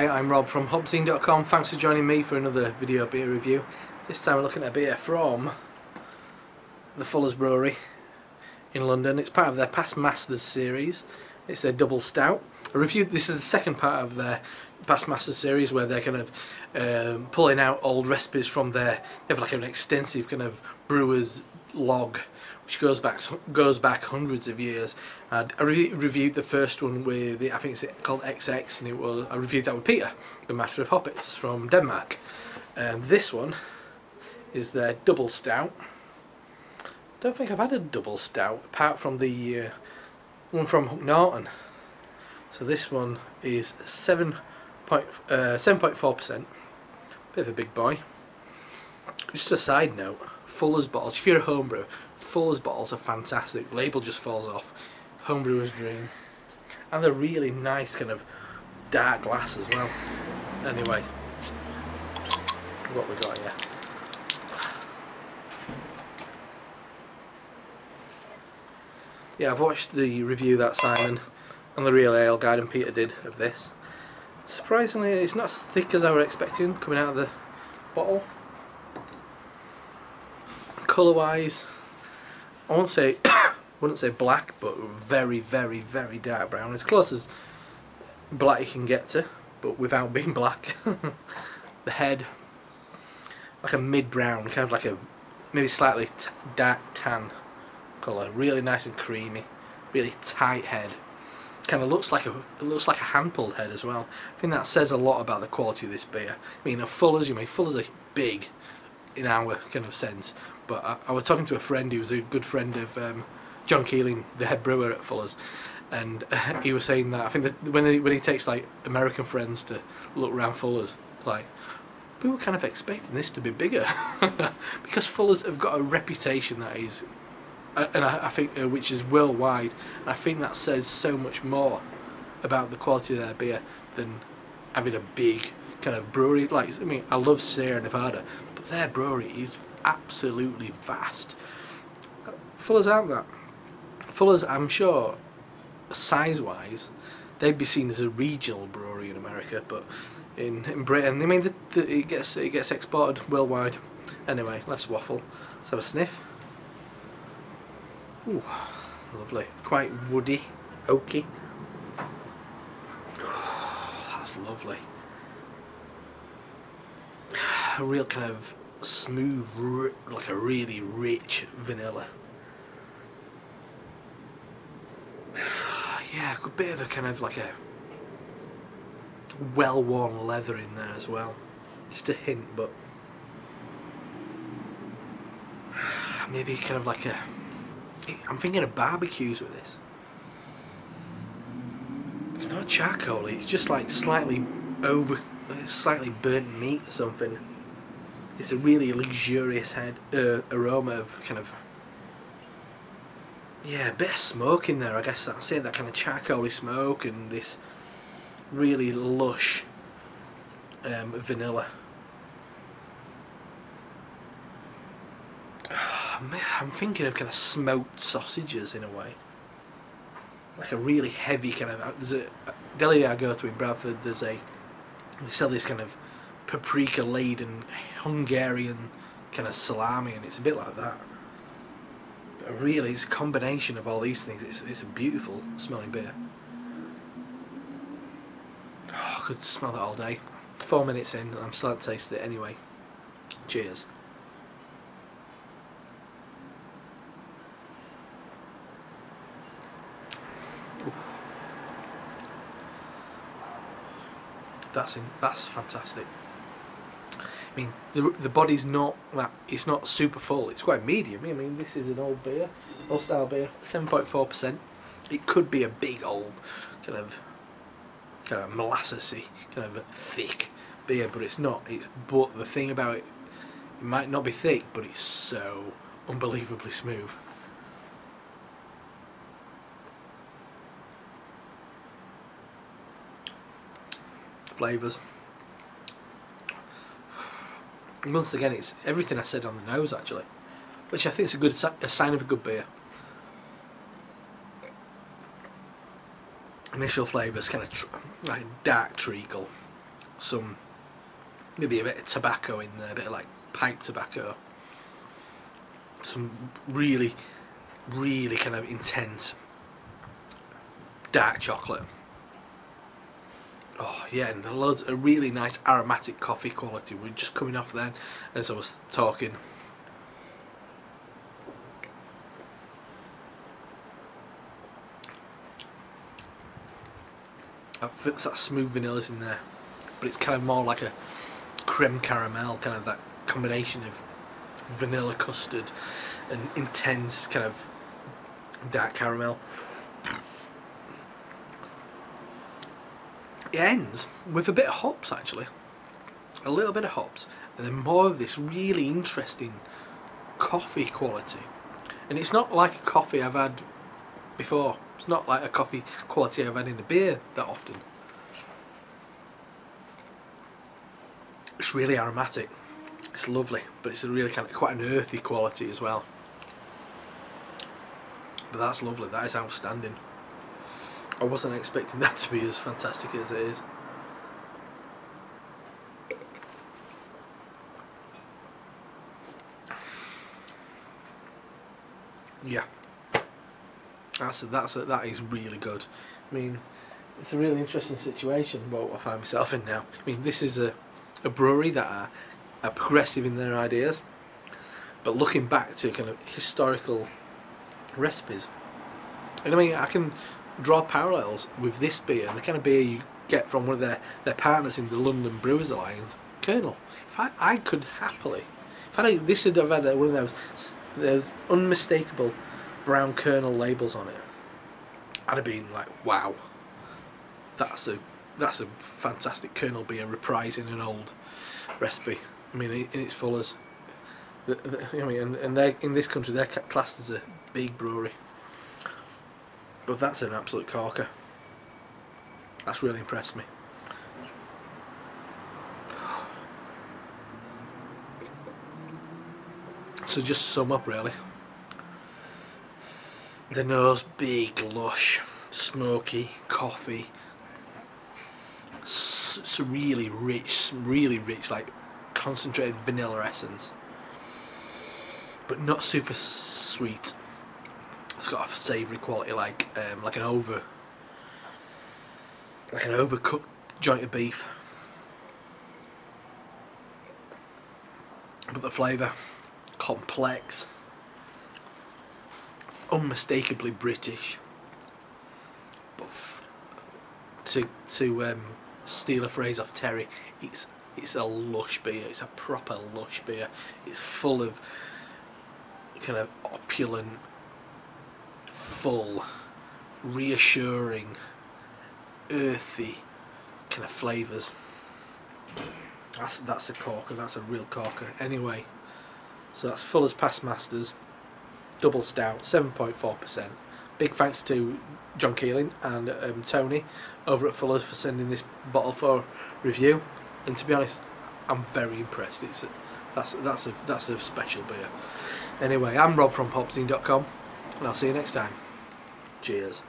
Hi, I'm Rob from HopZine.com. Thanks for joining me for another video beer review. This time we're looking at a beer from the Fullers Brewery in London. It's part of their Past Masters series. It's their Double Stout. This is the second part of their Past Masters series, where they're kind of pulling out old recipes from they have like an extensive kind of brewer's log, which goes back hundreds of years. I reviewed the first one with I think it's called XX, and I reviewed that with Peter, the master of hoppets from Denmark. And this one is their Double Stout. Don't think I've had a Double Stout apart from the one from Hook Norton. So this one is 7.4%. Bit of a big boy. Just a side note, Fuller's bottles, if you're a homebrew, Fuller's bottles are fantastic. Label just falls off. Homebrewer's dream. And they're really nice kind of dark glass as well. Anyway, what we got here? Yeah, I've watched the review that Simon and the Real Ale Guide and Peter did of this. Surprisingly, it's not as thick as I were expecting coming out of the bottle. Colour wise, I wouldn't say black, but very, very, very dark brown. As close as black you can get to, but without being black. The head, like a mid-brown, kind of like a maybe slightly dark tan colour. Really nice and creamy, really tight head. Kind of looks like a hand-pulled head as well. I think that says a lot about the quality of this beer. I mean, Fullers are big in our kind of sense, but I was talking to a friend who was a good friend of John Keeling, the head brewer at Fullers, and he was saying that I think that when he takes like American friends to look around Fullers, like, we were kind of expecting this to be bigger because Fullers have got a reputation that is, and I think which is worldwide, and I think that says so much more about the quality of their beer than having a big kind of brewery. Like, I mean, I love Sierra Nevada, but their brewery is absolutely vast. Fullers aren't that. Fullers, I'm sure, size-wise, they'd be seen as a regional brewery in America, but in Britain, I mean, it gets exported worldwide. Anyway, let's waffle. Let's have a sniff. Ooh, lovely. Quite woody, oaky. That's lovely. A real kind of smooth, like a really rich vanilla. Yeah, a bit of a kind of like a well-worn leather in there as well. Just a hint, but maybe kind of like I'm thinking of barbecues with this. It's not charcoaly, it's just like slightly burnt meat or something. It's a really luxurious aroma of kind of, yeah, a bit of smoke in there, I guess that's it, that kind of charcoaly smoke, and this really lush vanilla. I'm thinking of kind of smoked sausages in a way. Like a really heavy kind of, there's a deli I go to in Bradford, they sell this kind of paprika laden Hungarian kind of salami, and it's a bit like that. But really, it's a combination of all these things. It's a beautiful smelling beer. Oh, I could smell that all day. 4 minutes in and I'm starting to taste it anyway. Cheers. That's fantastic. I mean, the body's not that, it's not super full. It's quite medium. I mean, this is an old style beer, 7.4%. It could be a big old kind of molassesy, kind of thick beer, but it's not. But the thing about it, it might not be thick, but it's so unbelievably smooth. Flavours. Once again, it's everything I said on the nose actually, which I think is a sign of a good beer. Initial flavours, kind of like dark treacle, some, maybe a bit of tobacco in there, a bit of like pipe tobacco, some really kind of intense dark chocolate. Oh yeah, and loads of really nice aromatic coffee quality. We're just coming off then as I was talking. It's that smooth vanilla's in there, but it's kind of more like a creme caramel, kind of that combination of vanilla custard and intense kind of dark caramel. It ends with a bit of hops, actually, a little bit of hops, and then more of this really interesting coffee quality. And it's not like a coffee I've had before. It's not like a coffee quality I've had in a beer that often. It's really aromatic. It's lovely, but it's a really kind of quite an earthy quality as well. But that's lovely. That is outstanding. I wasn't expecting that to be as fantastic as it is. Yeah, that is really good. I mean, it's a really interesting situation what I find myself in now. I mean, this is a brewery that are progressive in their ideas, but looking back to kind of historical recipes, and I mean, I can draw parallels with this beer and the kind of beer you get from one of their partners in the London Brewers Alliance, Colonel. If I could happily, if I had this had have had one of those unmistakable brown Colonel labels on it, I'd have been like, wow, that's a fantastic Colonel beer reprising an old recipe. I mean, in its Fullers. I mean, and they in this country they're classed as a big brewery. But that's an absolute corker. That's really impressed me. So just to sum up really. The nose, big, lush, smoky, coffee. It's really rich, like concentrated vanilla essence. But not super sweet. It's got a savoury quality, like an overcooked joint of beef. But the flavour, complex, unmistakably British. But to steal a phrase off Terry, it's a lush beer. It's a proper lush beer. It's full of kind of opulent, full, reassuring, earthy kind of flavours. That's a corker. That's a real corker. Anyway, so that's Fuller's Past Masters Double Stout, 7.4%. Big thanks to John Keeling and Tony over at Fuller's for sending this bottle for review. And to be honest, I'm very impressed. That's a special beer. Anyway, I'm Rob from HopZine.com, and I'll see you next time. Cheers.